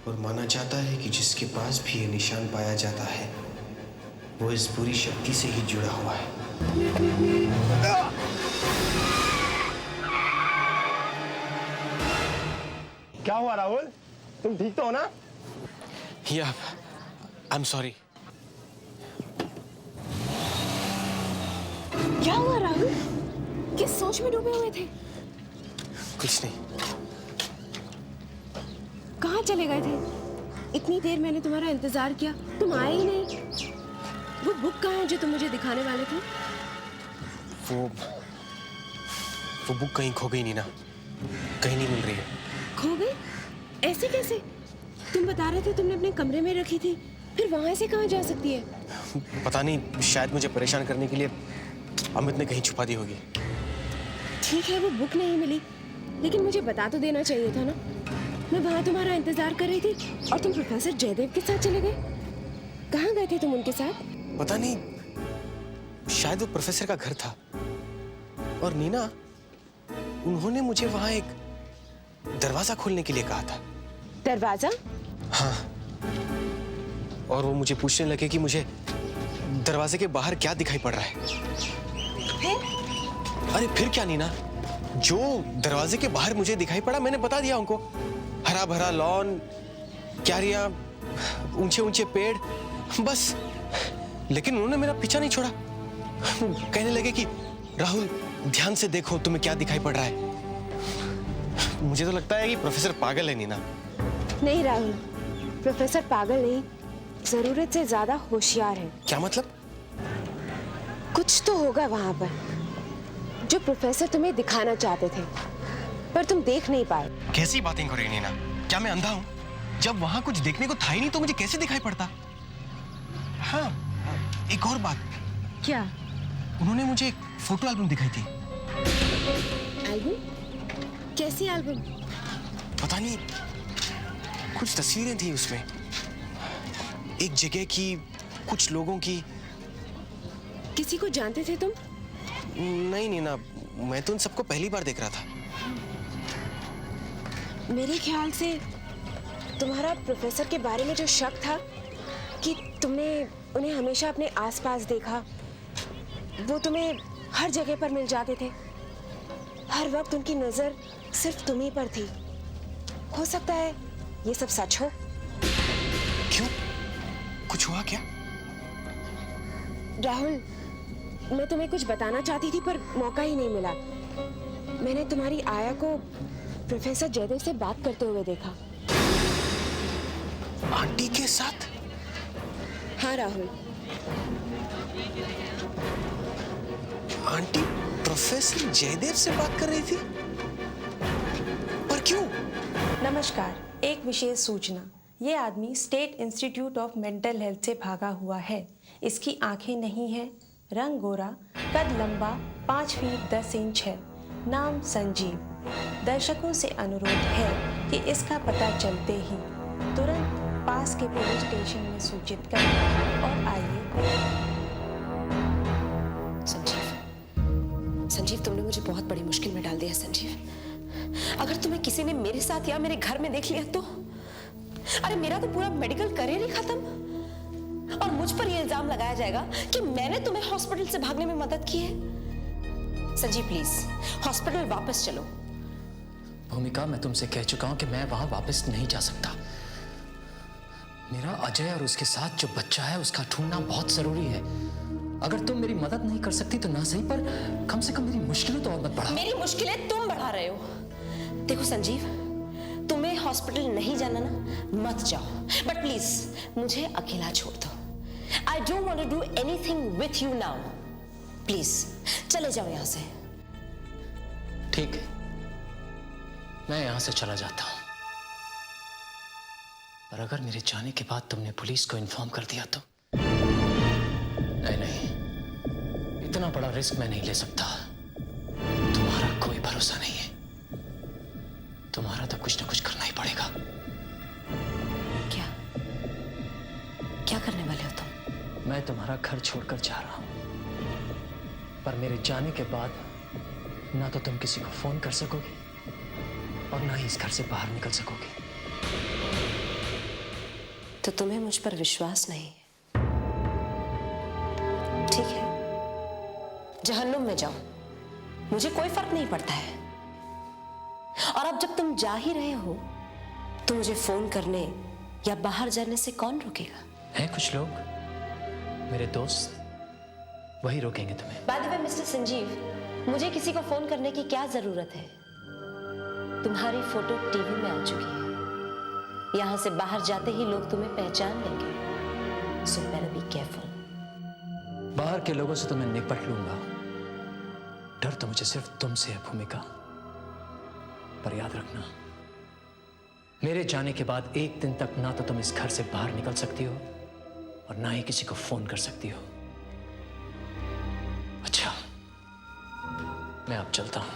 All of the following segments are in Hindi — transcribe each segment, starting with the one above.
और माना जाता है कि जिसके पास भी ये निशान पाया जाता है वो इस बुरी शक्ति से ही जुड़ा हुआ है। क्या हुआ राहुल? तुम ठीक तो हो ना? या, आई एम सॉरी। क्या हुआ राहुल? किस सोच में डूबे हुए थे? कुछ नहीं। कहाँ चले गए थे? इतनी देर मैंने तुम्हारा इंतजार किया, तुम आए ही नहीं। वो बुक कहाँ है जो तुम मुझे दिखाने वाले थे? वो बुक कहीं खो गई नीना, कहीं नहीं मिल रही है। खो गई? ऐसे कैसे? तुम बता रहे थे तुमने अपने कमरे में रखी थी, फिर वहां से कहाँ जा सकती है? पता नहीं, शायद मुझे परेशान करने के लिए अमित ने कहीं छुपा दी होगी। ठीक है, वो बुक नहीं मिली, लेकिन मुझे बता तो देना चाहिए था ना। मैं वहां तुम्हारा इंतजार कर रही थी और तुम प्रोफेसर जयदेव के साथ चले गए। कहाँ गए थे तुम उनके साथ? पता नहीं, शायद वो प्रोफेसर का घर था। और नीना, उन्होंने मुझे वहां एक दरवाजा खोलने के लिए कहा था। दरवाजा? हाँ, और वो मुझे पूछने लगे कि मुझे दरवाजे के बाहर क्या दिखाई पड़ रहा है। अरे फिर क्या नीना, जो दरवाजे के बाहर मुझे दिखाई पड़ा मैंने बता दिया उनको। हरा भरा लॉन, क्यारियां, ऊंचे ऊंचे पेड़, बस। लेकिन उन्होंने मेरा पीछा नहीं छोड़ा। कहने लगे कि राहुल ध्यान से देखो तुम्हें क्या दिखाई पड़ रहा है। मुझे तो लगता है कि प्रोफेसर पागल है नीना। नहीं राहुल, प्रोफेसर पागल नहीं, जरूरत से ज्यादा होशियार है। क्या मतलब? कुछ तो होगा वहां पर जो प्रोफेसर तुम्हें दिखाना चाहते थे, पर तुम देख नहीं पाए। कैसी बातें कर रही नीना? क्या मैं अंधा हूँ? जब वहां कुछ देखने को था ही नहीं तो मुझे कैसे दिखाई पड़ता? हाँ, एक और बात। क्या? उन्होंने मुझे एक फोटो एल्बम दिखाई थी। एल्बम? कैसी एल्बम? पता नहीं, कुछ तस्वीरें थी उसमें, एक जगह की, कुछ लोगों की। किसी को जानते थे तुम? नहीं नीना, मैं तो उन सबको पहली बार देख रहा था। मेरे ख्याल से तुम्हारा प्रोफेसर के बारे में जो शक था कि तुमने उन्हें हमेशा अपने आसपास देखा, वो तुम्हें हर जगह पर मिल जाते थे। हर वक्त उनकी नजर सिर्फ तुम्ही पर थी। हो सकता है ये सब सच हो। क्यों? कुछ हुआ क्या? राहुल, मैं तुम्हें कुछ बताना चाहती थी पर मौका ही नहीं मिला। मैंने तुम्हारी आया को प्रोफेसर जयदेव से बात करते हुए देखा। आंटी के साथ? हाँ राहुल। आंटी प्रोफेसर जयदेव से बात कर रही थी? पर क्यों? नमस्कार, एक विशेष सूचना। ये आदमी state institute of mental health से भागा हुआ है। इसकी आंखें नहीं है, रंग गोरा, कद लंबा 5 फीट 10 इंच है, नाम संजीव। दर्शकों से अनुरोध है कि इसका पता चलते ही तुरंत पास के पुलिस स्टेशन में सूचित करें और आइए। संजीव, तुमने मुझे बहुत बड़ी मुश्किल में डाल दिया संजीव। अगर तुम्हें किसी ने मेरे साथ या मेरे घर में देख लिया तो? अरे मेरा तो पूरा मेडिकल करियर ही खत्म, और मुझ पर यह इल्जाम लगाया जाएगा कि मैंने तुम्हें हॉस्पिटल से भागने में मदद की है। संजीव प्लीज हॉस्पिटल वापस चलो। भूमिका, मैं तुमसे कह चुका हूं कि मैं वहां वापस नहीं जा सकता। मेरा अजय और उसके साथ जो बच्चा है उसका ढूंढना बहुत जरूरी है। अगर तुम मेरी मदद नहीं कर सकती तो ना सही, पर कम से कम मेरी मुश्किलें तो और मत बढ़ाओ। मेरी मुश्किलें तुम बढ़ा रहे हो। देखो संजीव, तुम्हें हॉस्पिटल नहीं जाना ना, मत जाओ, बट प्लीज मुझे अकेला छोड़ दो। I don't want to do anything with you now. Please चले जाओ यहां से। ठीक है, मैं यहां से चला जाता हूं, पर अगर मेरे जाने के बाद तुमने पुलिस को इन्फॉर्म कर दिया तो? नहीं, इतना बड़ा रिस्क मैं नहीं ले सकता। तुम्हारा कोई भरोसा नहीं है, तुम्हारा तो कुछ ना कुछ करना ही पड़ेगा। क्या क्या करने वाले हो तुम? मैं तुम्हारा घर छोड़कर जा रहा हूं, पर मेरे जाने के बाद ना तो तुम किसी को फोन कर सकोगे और ना ही इस घर से बाहर निकल सकोगे। तो तुम्हें मुझ पर विश्वास नहीं है। ठीक है, जहन्नुम में जाओ, मुझे कोई फर्क नहीं पड़ता है। और अब जब तुम जा ही रहे हो तो मुझे फोन करने या बाहर जाने से कौन रोकेगा? हैं कुछ लोग, मेरे दोस्त, वही रोकेंगे तुम्हें। By the way mister Sanjeev, मुझे किसी को फोन करने की क्या जरूरत है? तुम्हारी फोटो टीवी में आ चुकी है। यहां से बाहर जाते ही लोग तुम्हें पहचान लेंगे। So better be careful. बाहर के लोगों से तो मैं निपट लूंगा, डर तो मुझे सिर्फ तुमसे है भूमिका। पर याद रखना, मेरे जाने के बाद एक दिन तक ना तो तुम इस घर से बाहर निकल सकती हो और ना ही किसी को फोन कर सकती हो। अच्छा, मैं अब चलता हूं।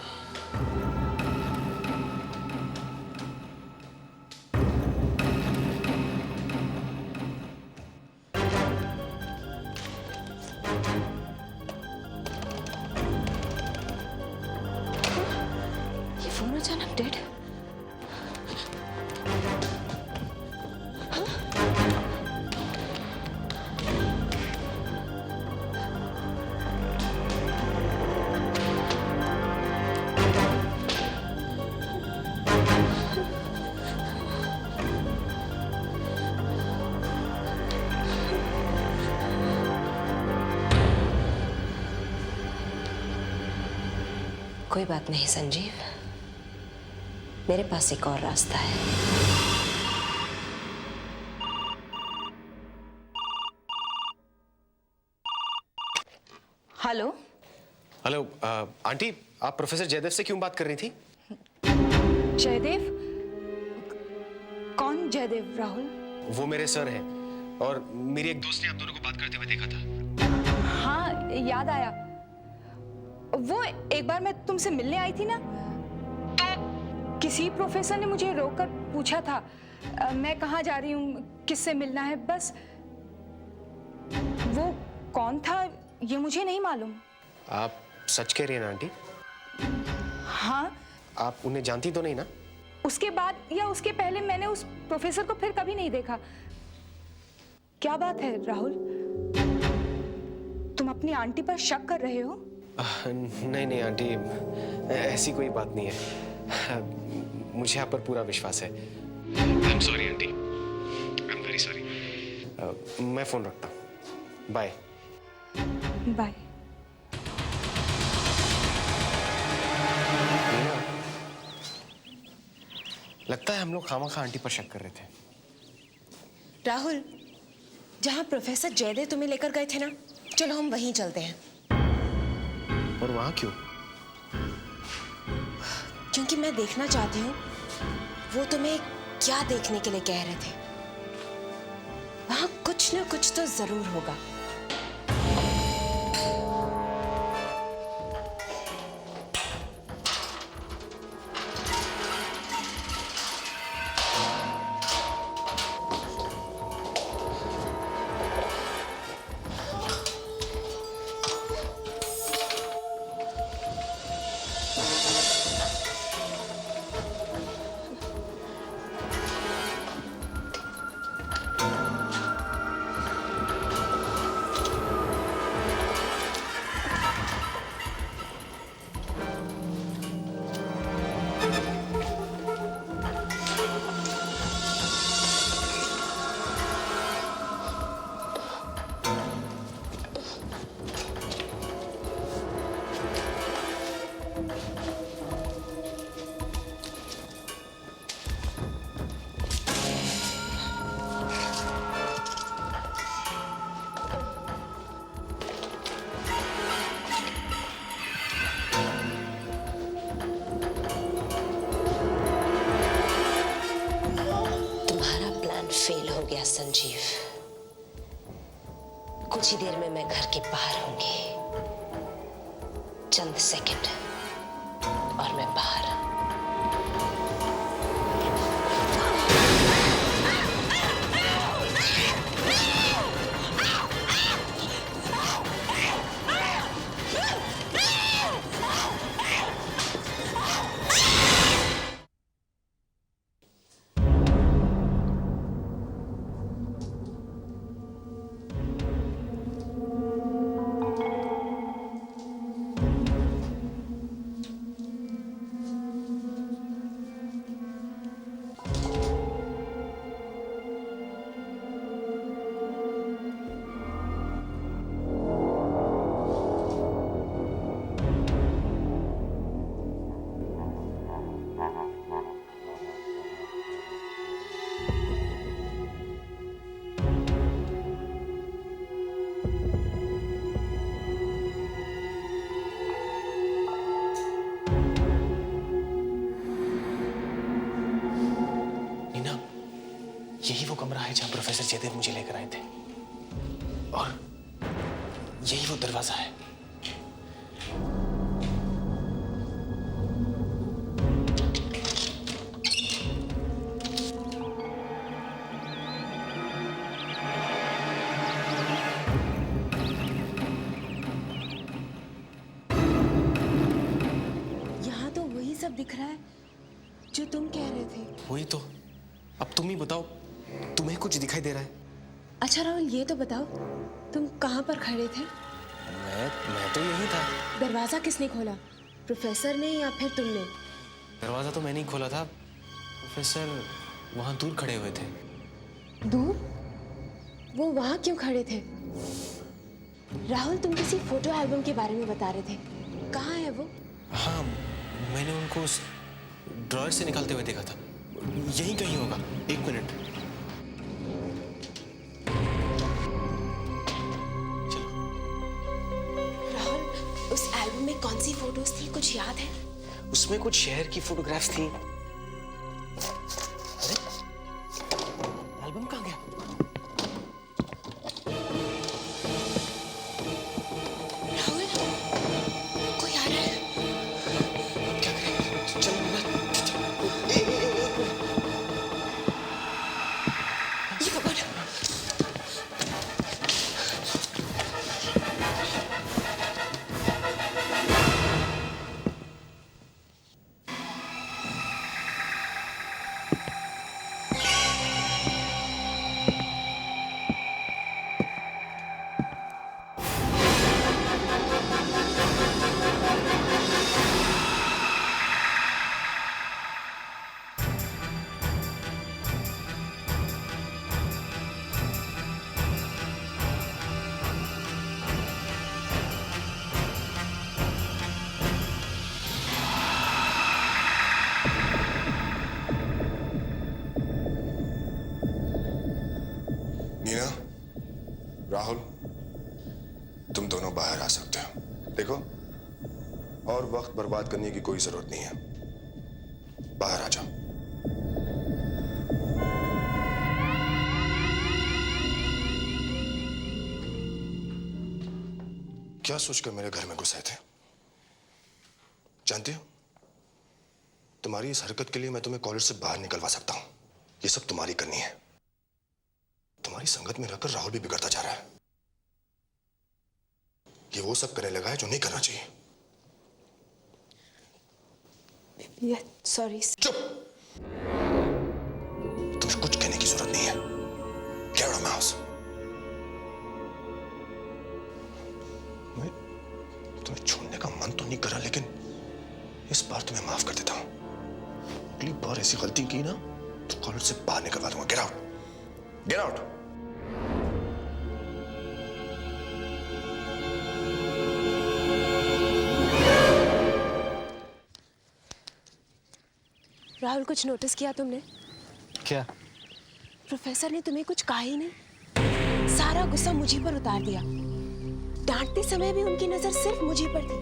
ये फोन अचानक डेड। कोई बात नहीं संजीव, मेरे पास एक और रास्ता है। हेलो। हेलो आंटी, आप प्रोफेसर जयदेव से क्यों बात कर रही थी? जयदेव? कौन जयदेव राहुल? वो मेरे सर हैं और मेरी एक दोस्त ने आप दोनों को बात करते हुए देखा था। हाँ, याद आया। वो एक बार मैं तुमसे मिलने आई थी ना, तो किसी प्रोफेसर ने मुझे रोककर पूछा था मैं कहाँ जा रही हूँ, किससे मिलना है। बस वो कौन था ये मुझे नहीं मालूम। आप सच कह रही हैं ना आंटी? हाँ। आप उन्हें जानती तो नहीं ना? उसके बाद या उसके पहले मैंने उस प्रोफेसर को फिर कभी नहीं देखा। क्या बात है राहुल, तुम अपनी आंटी पर शक कर रहे हो? नहीं नहीं आंटी, ऐसी कोई बात नहीं है। मुझे आप पर पूरा विश्वास है। I am sorry aunty, I am very sorry. मैं फोन रखता हूँ। Bye bye. लगता है हम लोग खामखा आंटी पर शक कर रहे थे। राहुल, जहाँ प्रोफेसर जयदेव तुम्हें लेकर गए थे ना, चलो हम वहीं चलते हैं। और वहां क्यों? क्योंकि मैं देखना चाहती हूँ वो तुम्हें क्या देखने के लिए कह रहे थे। वहां कुछ ना कुछ तो जरूर होगा। फेल हो गया संजीव। कुछ ही देर में मैं घर के बाहर होंगी। चंद सेकंड और मैं बाहर। यही वो कमरा है जहां प्रोफेसर जयदेव मुझे लेकर आए थे, और यही वो दरवाजा है। यहाँ तो वही सब दिख रहा है जो तुम कह रहे थे। वही तो। अब तुम ही बताओ, तुम्हें कुछ दिखाई दे रहा है? अच्छा राहुल, ये तो बताओ तुम कहाँ पर खड़े थे? मैं तो यही था। दरवाजा किसने खोला, प्रोफेसर ने या फिर तुमने? दरवाजा तो मैंने ही खोला था। प्रोफेसर वहां दूर खड़े हुए थे। दूर? वो वहां क्यों खड़े थे? राहुल, तुम किसी फोटो एल्बम के बारे में बता रहे थे, कहाँ है वो? हाँ, मैंने उनको उस ड्रॉयर से निकालते हुए देखा था। यहीं कहीं होगा। 1 मिनट। राहुल, उस एल्बम में कौन सी फोटोज थी, कुछ याद है? उसमें कुछ शहर की फोटोग्राफ्स थी। अरे, एल्बम कहाँ गया? राहुल, कोई आ रहा है। क्या करें? चलो ना। ये कौन? मीना, राहुल, तुम दोनों बाहर आ सकते हो। देखो, और वक्त बर्बाद करने की कोई जरूरत नहीं है। बाहर आ जाओ। क्या सोचकर मेरे घर में घुसे थे? जानती हो, तुम्हारी इस हरकत के लिए मैं तुम्हें कॉलेज से बाहर निकलवा सकता हूं। ये सब तुम्हारी करनी है। तुम्हारी संगत में रहकर राहुल भी बिगड़ता जा रहा है। ये वो सब करने लगा है जो नहीं करना चाहिए। सॉरी। चुप! तुम्हें कुछ कहने की जरूरत नहीं है। Get out of my house. मैं तुम्हें छोड़ने का मन तो नहीं कर रहा, लेकिन इस बार तुम्हें माफ कर देता हूं। अगली बार ऐसी गलती की ना तो कॉलेज से बाहर निकलवा दूंगा। Get out! Get out! Rahul, कुछ नोटिस किया तुमने? क्या? प्रोफेसर ने तुम्हें कुछ कहा ही नहीं, सारा गुस्सा मुझी पर उतार दिया। डांटते समय भी उनकी नजर सिर्फ मुझी पर थी,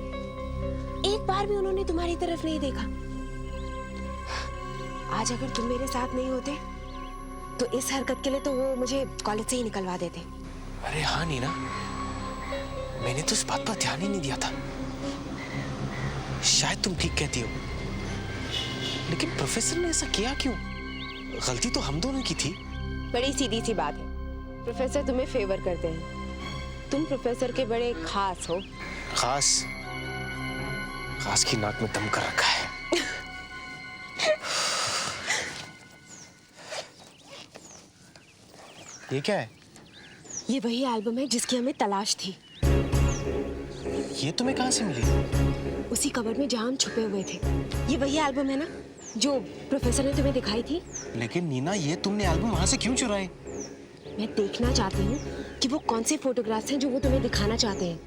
एक बार भी उन्होंने तुम्हारी तरफ नहीं देखा। आज अगर तुम मेरे साथ नहीं होते तो इस हरकत के लिए तो वो मुझे कॉलेज से ही निकलवा देते। अरे हाँ नीना, मैंने तो इस बात पर ध्यान ही नहीं दिया था। शायद तुम ठीक कहती हो, लेकिन प्रोफेसर ने ऐसा किया क्यों? गलती तो हम दोनों की थी। बड़ी सीधी सी बात है, प्रोफेसर तुम्हें फेवर करते हैं, तुम प्रोफेसर के बड़े खास हो। खास? खास की नाक में दम कर रखा है। ये क्या है? ये वही एल्बम है जिसकी हमें तलाश थी। ये तुम्हें कहाँ से मिली? उसी कवर में जहाँ हम छुपे हुए थे। ये वही एल्बम है ना जो प्रोफेसर ने तुम्हें दिखाई थी? लेकिन नीना, ये तुमने एल्बम वहां से क्यों चुराई? मैं देखना चाहती हूँ कि वो कौन से फोटोग्राफ्स हैं जो वो तुम्हें दिखाना चाहते हैं।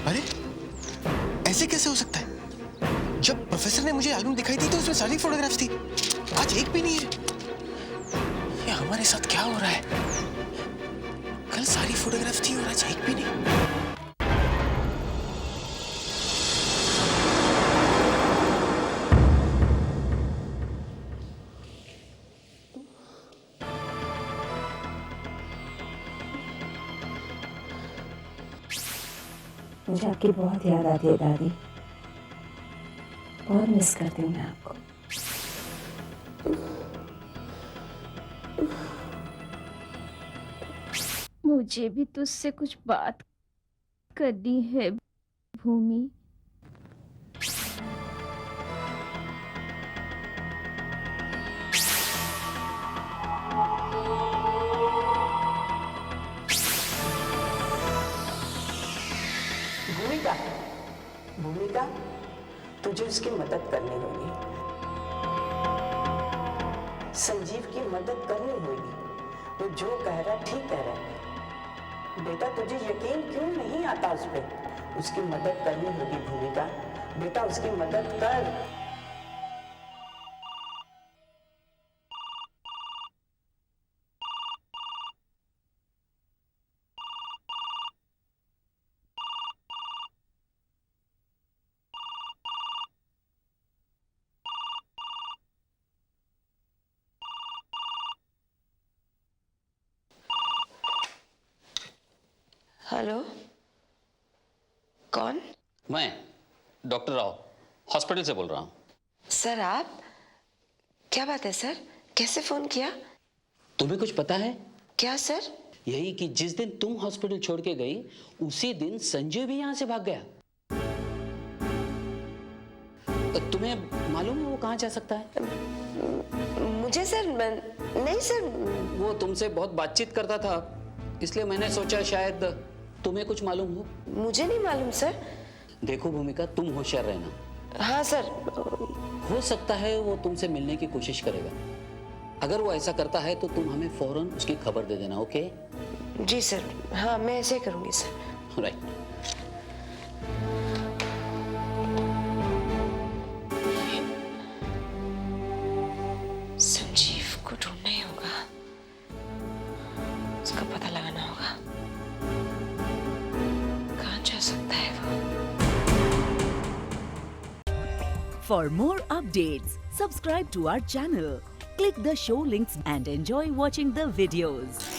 अरे, ऐसे कैसे हो सकता है? जब प्रोफेसर ने मुझे एल्बम दिखाई थी तो उसमें सारी फोटोग्राफ्स थी, आज एक भी नहीं है। ये हमारे साथ क्या हो रहा है? कल सारी फोटोग्राफ्स थी और आज एक भी नहीं। मुझे आपकी बहुत याद आती है दादी, बहुत मिस करती हूँ मैं आपको। मुझे भी तुझसे कुछ बात करनी है भूमि। भूमिका, भूमिका, तुझे उसकी मदद करनी होगी। संजीव की मदद करनी होगी। वो जो कह रहा ठीक कह रहा है। बेटा तुझे यकीन क्यों नहीं आता उस पर? उसकी मदद करनी होगी भूमिका। बेटा उसकी मदद कर। हेलो, कौन? मैं डॉक्टर राव हॉस्पिटल से बोल रहा हूँ। सर आप? क्या बात है सर, कैसे फोन किया? तुम्हें कुछ पता है? क्या सर? यही कि जिस दिन तुम हॉस्पिटल छोड़ के गई उसी दिन संजय भी यहाँ से भाग गया। तुम्हें मालूम है वो कहाँ जा सकता है? मुझे सर नहीं सर। वो तुमसे बहुत बातचीत करता था, इसलिए मैंने सोचा शायद तुम्हें कुछ मालूम हो। मुझे नहीं मालूम सर। देखो भूमिका, तुम होशियार रहना। हाँ सर। हो सकता है वो तुमसे मिलने की कोशिश करेगा। अगर वो ऐसा करता है तो तुम हमें फौरन उसकी खबर दे देना, ओके? जी सर, हाँ मैं ऐसे करूँगी सर। राइट। संजीव को ढूंढना ही होगा, उसका पता लगाना होगा। कहाँ जा सकता है वो? For more updates, subscribe to our channel, click the show links and enjoy watching the videos.